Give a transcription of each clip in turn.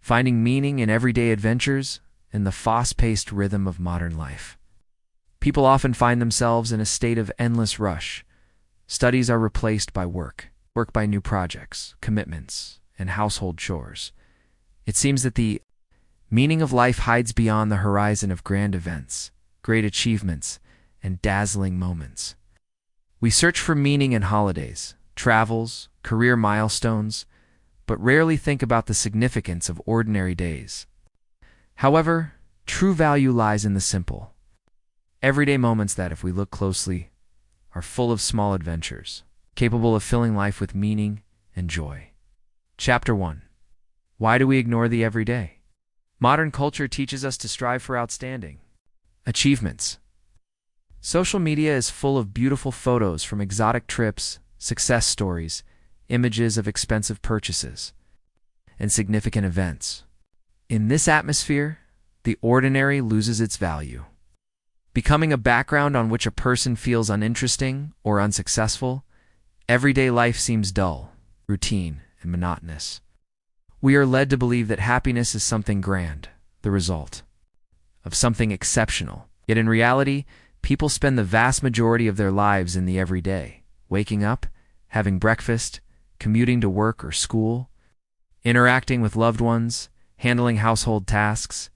finding meaning in everyday adventures and the fast-paced rhythm of modern life. People often find themselves in a state of endless rush. Studies are replaced by work by new projects, commitments, and household chores. It seems that the meaning of life hides beyond the horizon of grand events, great achievements, and dazzling moments. We search for meaning in holidays, travels, career milestones, but rarely think about the significance of ordinary days. However, true value lies in the simple, everyday moments that, if we look closely, are full of small adventures, capable of filling life with meaning and joy. Chapter 1. Why do we ignore the everyday? Modern culture teaches us to strive for outstanding achievements. Social media is full of beautiful photos from exotic trips, success stories, images of expensive purchases, and significant events. In this atmosphere, the ordinary loses its value, becoming a background on which a person feels uninteresting or unsuccessful. Everyday life seems dull, routine, and monotonous. We are led to believe that happiness is something grand, the result of something exceptional. Yet in reality, people spend the vast majority of their lives in the everyday, waking up, having breakfast, commuting to work or school, interacting with loved ones, handling household tasks.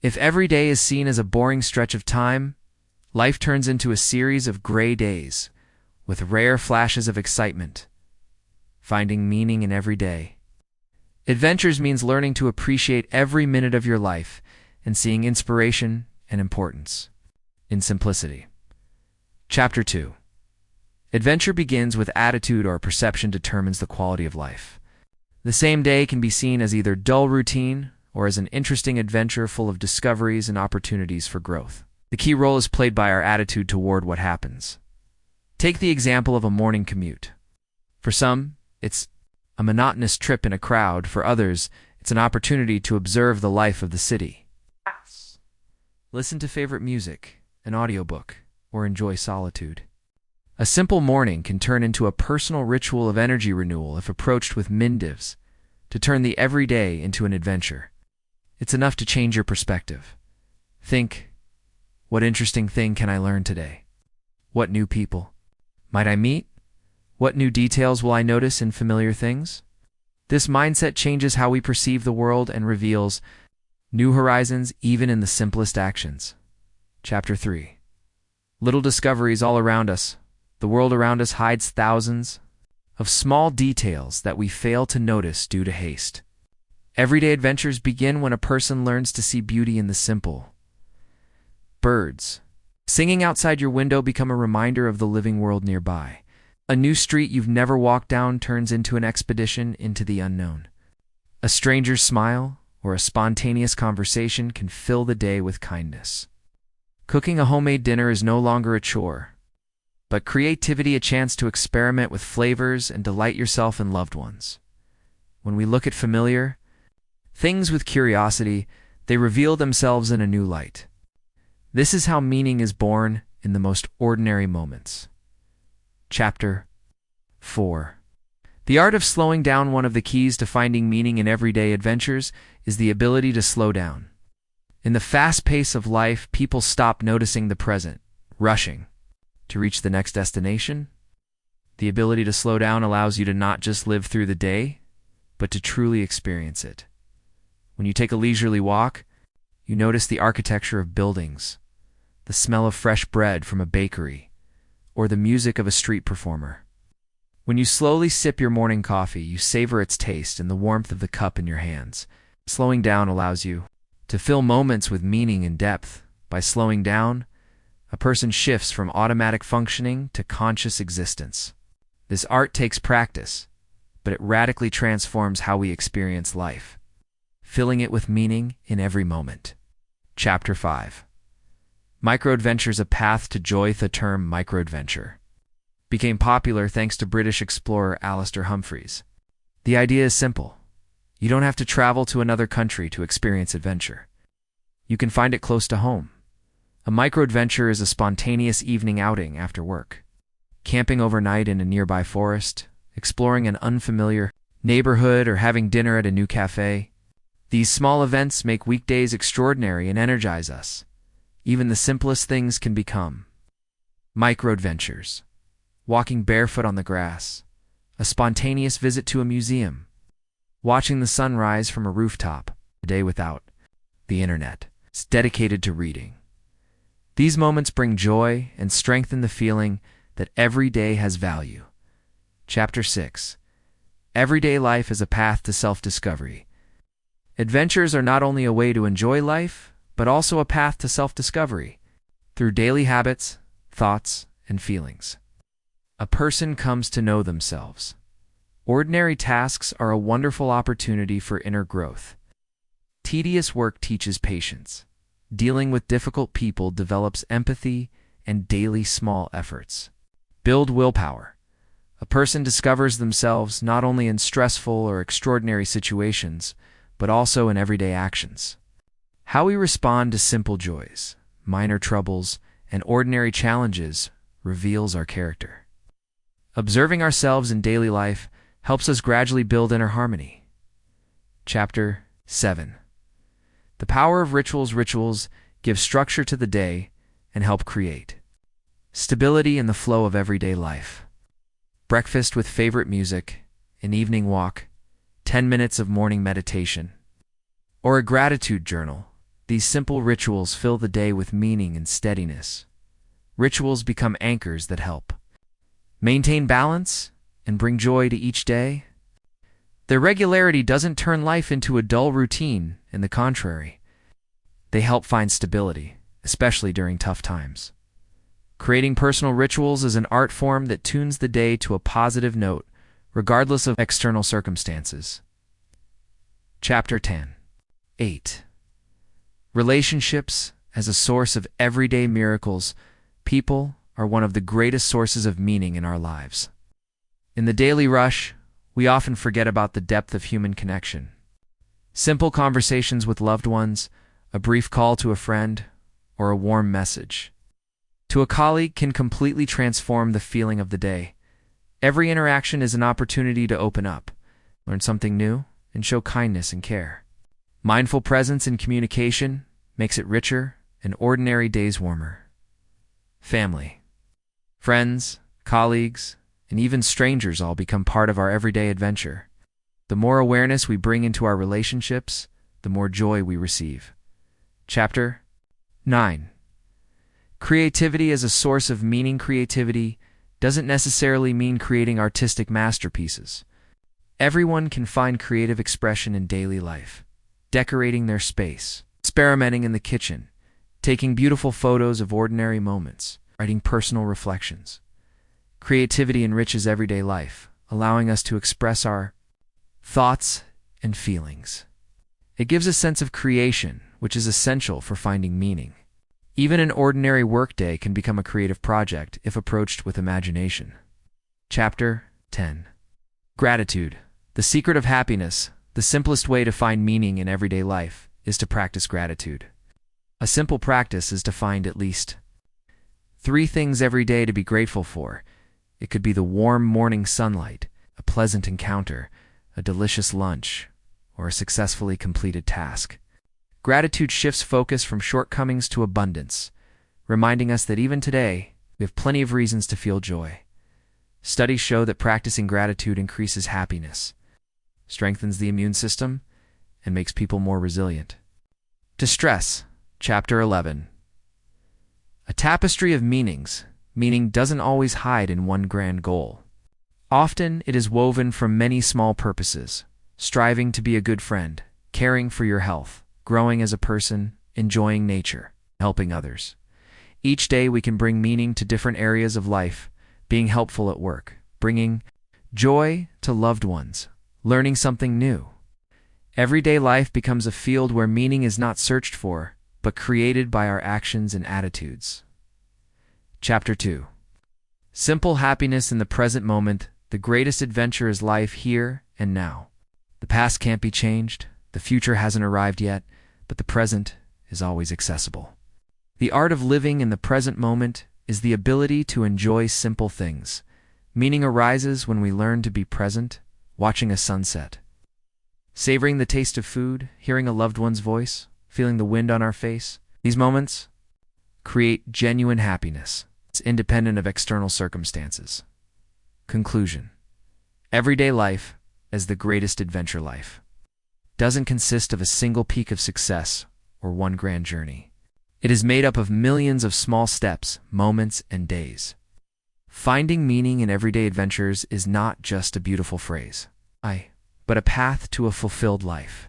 If every day is seen as a boring stretch of time, life turns into a series of gray days, with rare flashes of excitement. Finding meaning in every day. Adventures means learning to appreciate every minute of your life and seeing inspiration and importance in simplicity. Chapter 2. Adventure begins with attitude, or perception determines the quality of life. The same day can be seen as either dull routine or as an interesting adventure full of discoveries and opportunities for growth. The key role is played by our attitude toward what happens. Take the example of a morning commute. For some, it's a monotonous trip in a crowd. For others, it's an opportunity to observe the life of the city. Listen to favorite music, an audiobook, or enjoy solitude. A simple morning can turn into a personal ritual of energy renewal if approached with mindives, to turn the everyday into an adventure. It's enough to change your perspective. Think, what interesting thing can I learn today? What new people might I meet? What new details will I notice in familiar things? This mindset changes how we perceive the world and reveals new horizons even in the simplest actions. Chapter 3. Little discoveries all around us. The world around us hides thousands of small details that we fail to notice due to haste. Everyday adventures begin when a person learns to see beauty in the simple. Birds singing outside your window become a reminder of the living world nearby. A new street you've never walked down turns into an expedition into the unknown. A stranger's smile or a spontaneous conversation can fill the day with kindness. Cooking a homemade dinner is no longer a chore, but creativity, a chance to experiment with flavors and delight yourself and loved ones. When we look at familiar things with curiosity, they reveal themselves in a new light. This is how meaning is born in the most ordinary moments. Chapter 4. The art of slowing down. One of the keys to finding meaning in everyday adventures is the ability to slow down. In the fast pace of life, people stop noticing the present, rushing to reach the next destination. The ability to slow down allows you to not just live through the day, but to truly experience it. When you take a leisurely walk, you notice the architecture of buildings, the smell of fresh bread from a bakery, or the music of a street performer. When you slowly sip your morning coffee, you savor its taste and the warmth of the cup in your hands. Slowing down allows you to fill moments with meaning and depth. By slowing down, a person shifts from automatic functioning to conscious existence. This art takes practice, but it radically transforms how we experience life, filling it with meaning in every moment. Chapter 5. Microadventures, a path to joy. The term microadventure became popular thanks to British explorer Alistair Humphreys. The idea is simple. You don't have to travel to another country to experience adventure. You can find it close to home. A microadventure is a spontaneous evening outing after work, camping overnight in a nearby forest, exploring an unfamiliar neighborhood, or having dinner at a new cafe. These small events make weekdays extraordinary and energize us. Even the simplest things can become micro-adventures. Walking barefoot on the grass, a spontaneous visit to a museum, watching the sun rise from a rooftop, a day without the internet. It's dedicated to reading. These moments bring joy and strengthen the feeling that every day has value. Chapter 6. Everyday life is a path to self-discovery. Adventures are not only a way to enjoy life, but also a path to self-discovery. Through daily habits, thoughts, and feelings, a person comes to know themselves. Ordinary tasks are a wonderful opportunity for inner growth. Tedious work teaches patience. Dealing with difficult people develops empathy, and daily small efforts build willpower. A person discovers themselves not only in stressful or extraordinary situations, but also in everyday actions. How we respond to simple joys, minor troubles, and ordinary challenges reveals our character. Observing ourselves in daily life helps us gradually build inner harmony. Chapter 7. The power of rituals. Rituals give structure to the day and help create stability in the flow of everyday life. Breakfast with favorite music, an evening walk, 10 minutes of morning meditation, or a gratitude journal. These simple rituals fill the day with meaning and steadiness. Rituals become anchors that help maintain balance and bring joy to each day. Their regularity doesn't turn life into a dull routine, on the contrary. They help find stability, especially during tough times. Creating personal rituals is an art form that tunes the day to a positive note, regardless of external circumstances. Chapter 10. 8. Relationships as a source of everyday miracles. People are one of the greatest sources of meaning in our lives. In the daily rush, we often forget about the depth of human connection. Simple conversations with loved ones, a brief call to a friend, or a warm message to a colleague can completely transform the feeling of the day. Every interaction is an opportunity to open up, learn something new, and show kindness and care. Mindful presence in communication makes it richer and ordinary days warmer. Family, friends, colleagues, and even strangers all become part of our everyday adventure. The more awareness we bring into our relationships, the more joy we receive. Chapter 9. Creativity as a source of meaning. Creativity doesn't necessarily mean creating artistic masterpieces. Everyone can find creative expression in daily life. Decorating their space, experimenting in the kitchen, taking beautiful photos of ordinary moments, writing personal reflections. Creativity enriches everyday life, allowing us to express our thoughts and feelings. It gives a sense of creation, which is essential for finding meaning. Even an ordinary workday can become a creative project if approached with imagination. Chapter 10. Gratitude. The secret of happiness. The simplest way to find meaning in everyday life is to practice gratitude. A simple practice is to find at least 3 things every day to be grateful for. It could be the warm morning sunlight, a pleasant encounter, a delicious lunch, or a successfully completed task. Gratitude shifts focus from shortcomings to abundance, reminding us that even today, we have plenty of reasons to feel joy. Studies show that practicing gratitude increases happiness, strengthens the immune system, and makes people more resilient. Distress. Chapter 11. A tapestry of meanings. Meaning doesn't always hide in one grand goal. Often it is woven from many small purposes: striving to be a good friend, caring for your health, growing as a person, enjoying nature, helping others. Each day we can bring meaning to different areas of life, being helpful at work, bringing joy to loved ones, learning something new. Everyday life becomes a field where meaning is not searched for, but created by our actions and attitudes. Chapter 2. Simple happiness in the present moment. The greatest adventure is life here and now. The past can't be changed, the future hasn't arrived yet, but the present is always accessible. The art of living in the present moment is the ability to enjoy simple things. Meaning arises when we learn to be present, watching a sunset, Savoring the taste of food, hearing a loved one's voice, feeling the wind on our face. These moments create genuine happiness. It's independent of external circumstances. Conclusion. Everyday life, as the greatest adventure life, doesn't consist of a single peak of success or one grand journey. It is made up of millions of small steps, moments, and days. Finding meaning in everyday adventures is not just a beautiful phrase, but a path to a fulfilled life.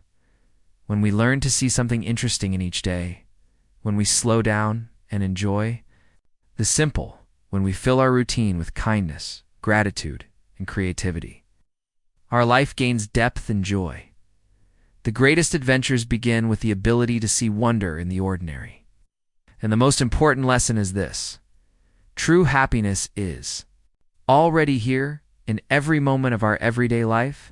When we learn to see something interesting in each day, when we slow down and enjoy the simple, when we fill our routine with kindness, gratitude, and creativity, our life gains depth and joy. The greatest adventures begin with the ability to see wonder in the ordinary. And the most important lesson is this: true happiness is already here in every moment of our everyday life.